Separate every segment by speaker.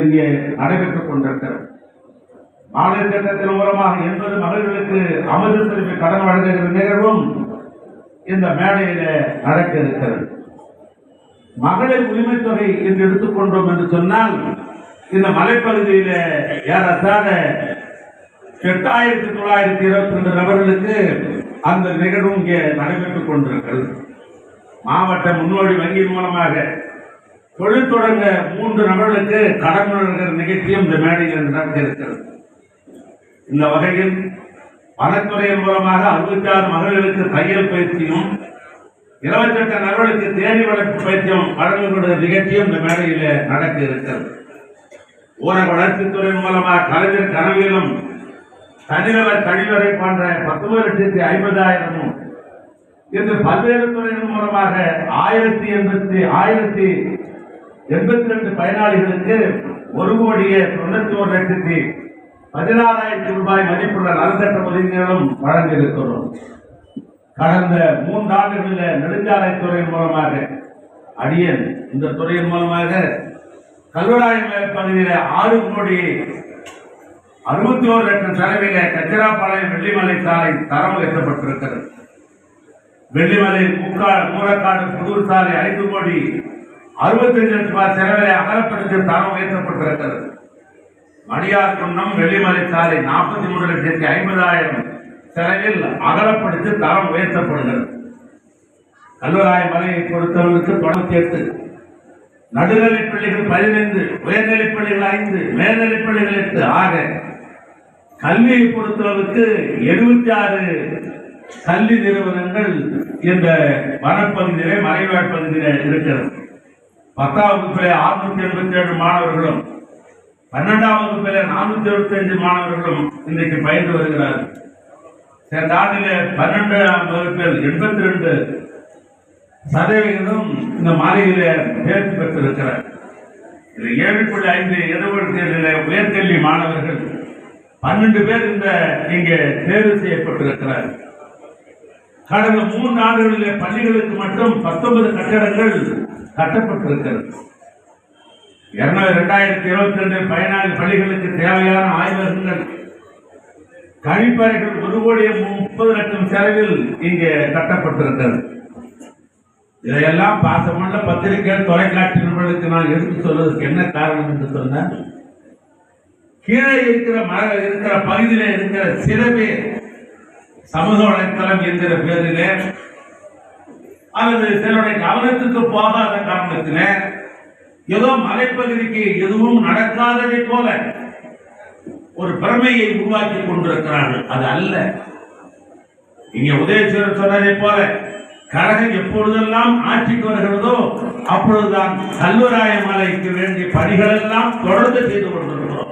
Speaker 1: இங்கே நடைபெற்றுக் கொண்டிருக்கிறது. மகளிர் திட்டத்தின் மூலமாக 80 மகளிர்களுக்கு அமர்வு செலுத்தி கடன் வழங்குகிற நிகழ்வும் இந்த மேடையில நடக்க இருக்கிறது. மகளிர் உரிமை தொகை என்று எடுத்துக்கொண்டோம் என்று சொன்னால் இந்த மலைப்பகுதியில ஏறத்தாழ 8922 நபர்களுக்கு அந்த நிகழ்வும் இங்கே நடைபெற்றுக் கொண்டிருக்கிறது. மாவட்ட முன்னோடி வங்கியின் மூலமாக தொழில் தொடங்க 3 நபர்களுக்கு கடன் வழங்குகிற நிகழ்ச்சியும் இந்த மேடையில் நடக்க இருக்கிறது. இந்த வகையில் வனத்துறையின் மூலமாக 66 மகளிருக்கு தையல் பயிற்சியும் 28 நபர்களுக்கு தேனி வளர்ப்பு பயிற்சியும் வழங்குகிற நிகழ்ச்சியும் இந்த மேடையில் நடக்க இருக்கிறது. ஊரக வளர்ச்சித்துறையின் மூலமாக கலைஞர் கனவிலும் தனிநல கழிவறை போன்ற 19,50,000 என்று பல்வேறு துறையின் மூலமாக 1082 பயனாளிகளுக்கு 1,91,16,000 ரூபாய் மதிப்புள்ள நலத்திட்ட உதவிகளும் வழங்க இருக்கிறோம். கடந்த 3 ஆண்டுகளில் நெடுஞ்சாலைத்துறையின் மூலமாக அடியன் இந்த துறையின் மூலமாக கல்வராயம் பகுதியில் 6,61,00,000 செலவில கச்சிராப்பாளையம் வெள்ளிமலை சாலை தரம் உயர்த்தப்பட்டிருக்கிறது. வெள்ளிமலை மூலக்காடு புதூர் சாலை 5,65,00,000 செலவிலே அகலப்படுத்தி தரம் உயர்த்தப்பட்டிருக்கிறது. மடியார் குன்னம் வெள்ளிமலை சாலை 43,50,000 செலவில் அகலப்படுத்தி தரம் உயர்த்தப்படுகிறது. கல்வராய மலையை பொறுத்தவர்களுக்கு 98, நடுநிலைப் பள்ளிகள் 15, உயர்நிலைப் பள்ளிகள் 5, மேல்நிலைப் பள்ளிகள் 8 ஆக கல்வியை பொறுத்தளவுக்கு 76 கல்வி நிறுவனங்கள் இந்த வனப்பகுதியிலே மலைவாழ் பகுதியிலே இருக்கிறது. 10ஆம் வகுப்பிலே 687 மாணவர்களும் 12ஆம் வகுப்பிலே 475 மாணவர்களும் இன்றைக்கு பயின்று வருகிறார்கள். சென்ற ஆண்டிலே 12ஆம் வகுப்பில் 82% இந்த மாலையிலே தேர்ச்சி பெற்றிருக்கிறார். 7.5 எதிர்வரிசையிலே உயர்கல்வி மாணவர்கள் 12 பேர் இங்கே தேர்வு செய்யப்பட்டிருக்கிறார். கடந்த 3 ஆண்டுகளிலே பள்ளிகளுக்கு மட்டும் 19 கட்டடங்கள் கட்டப்பட்டிருக்கிறது. 2022 பயனாளி பள்ளிகளுக்கு தேவையான ஆய்வகங்கள், கழிப்பறைகள் 1,30,00,000 செலவில் இங்கே கட்டப்பட்டிருக்கிறது. இதையெல்லாம் பாசமுள்ள பத்திரிகை தொலைக்காட்சி நண்பர்களுக்கு நான் எடுத்து சொல்வதற்கு என்ன காரணம் என்று சொன்னால், கீழே இருக்கிற பகுதியில இருக்கிற சில பேர் சமூக வலைத்தளம் என்கிற பேரிலே அல்லது சிலருடைய கவனத்துக்கு போகாத காரணத்திலே ஏதோ மலைப்பகுதிக்கு எதுவும் நடக்காததை போல ஒரு பிரமையை உருவாக்கி கொண்டிருக்கிறார்கள். அது அல்ல. இங்கே உதயசூரன் சொன்னதை போல கழகம் எப்பொழுதெல்லாம் ஆட்சிக்கு வருகிறதோ அப்பொழுதுதான் கல்வராய மலைக்கு வேண்டிய பணிகள் எல்லாம் தொடர்ந்து செய்து கொண்டிருக்கிறோம்.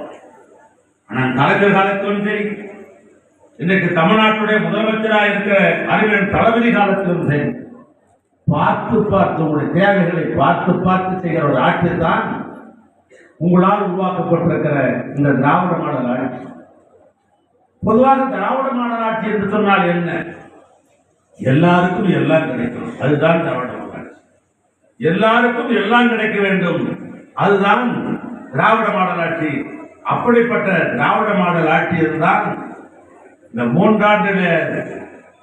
Speaker 1: ஆனால் கலைஞர் காலத்திலும் சரி, இன்றைக்கு தமிழ்நாட்டுடைய முதலமைச்சராக இருக்கிற அறிவியல் தளபதி காலத்திலும் சரி, பார்த்து உங்களுடைய தேவைகளை பார்த்து செய்கிற ஒரு ஆட்சி தான் உங்களால் உருவாக்கப்பட்டிருக்கிற இந்த திராவிட மாடல் ஆட்சி. பொதுவாக திராவிட மாடல் ஆட்சி என்று சொன்னால் என்ன? எல்லாருக்கும் எல்லாம் கிடைக்கும், அதுதான் திராவிட மாடல் ஆட்சி. எல்லாருக்கும் எல்லாம் கிடைக்க வேண்டும், அதுதான் திராவிட மாடல் ஆட்சி. அப்படிப்பட்ட திராவிட மாடல் ஆட்சி இருந்தால் இந்த 3 ஆண்டுல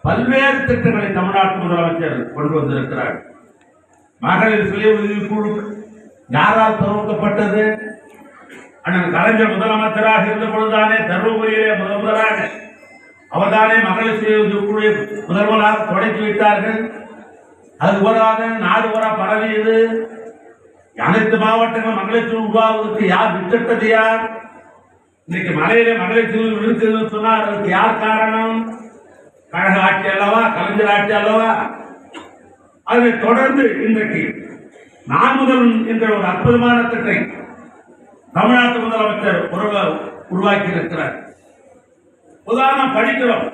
Speaker 1: பல்வேறு திட்டங்களை தமிழ்நாட்டு முதலமைச்சர் கொண்டு வந்திருக்கிறார். மகளிர் சுய உதவி குழு யாரால் துவக்கப்பட்டது? அண்ணன் கலைஞர் முதலமைச்சராக இருந்த பொழுதுதானே தருமபுரியிலே முதலாக அவர்தானே மகளிர் சுய உதவி குழு முதல்வராக தொடங்கி வைத்தார்கள். அது போராக நாடு போரா பரவியது. அனைத்து மாவட்டங்களும் மகளிர் சுய உருவாவதற்கு யார் திட்டத்தது? யார் இன்னைக்கு மலையிலே மகளிர் சுய விழுந்தது சொன்னார்? அதுக்கு யார் காரணம்? கழக ஆட்சி அல்லவா, கலைஞர் ஆட்சி அல்லவா? அதை தொடர்ந்து இன்றைக்கு நான் முதல் என்ற ஒரு அற்புதமான திட்டத்தை தமிழ்நாட்டு முதலமைச்சர் உருவாக்கி இருக்கிறார். உதாரணம் படிக்கிறோம்,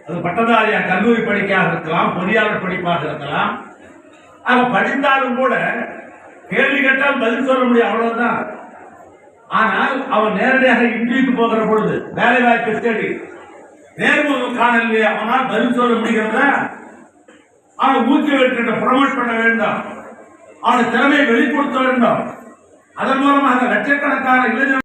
Speaker 1: அது பட்டதாரியா கல்லூரி படிக்காக இருக்கலாம், பொறியாளர் படிப்பாக இருக்கலாம். ஆக படித்தாலும் கூட கேள்வி கேட்டால் பதில் சொல்ல முடியும், அவ்வளவுதான். ஆனால் அவன் நேரடியாக இன்டர்வியூக்கு போகிற பொழுது வேலை வாய்ப்பு தேடி நேர்முக காணல் அவனால் பதில் சொல்ல முடிகிறதா? அவனை ஊக்குவிக்கின்ற ப்ரொமோட் பண்ண வேண்டும், அவனை திறமையை வெளிப்படுத்த வேண்டும். அதன் மூலமாக லட்சக்கணக்கான இளைஞர்கள்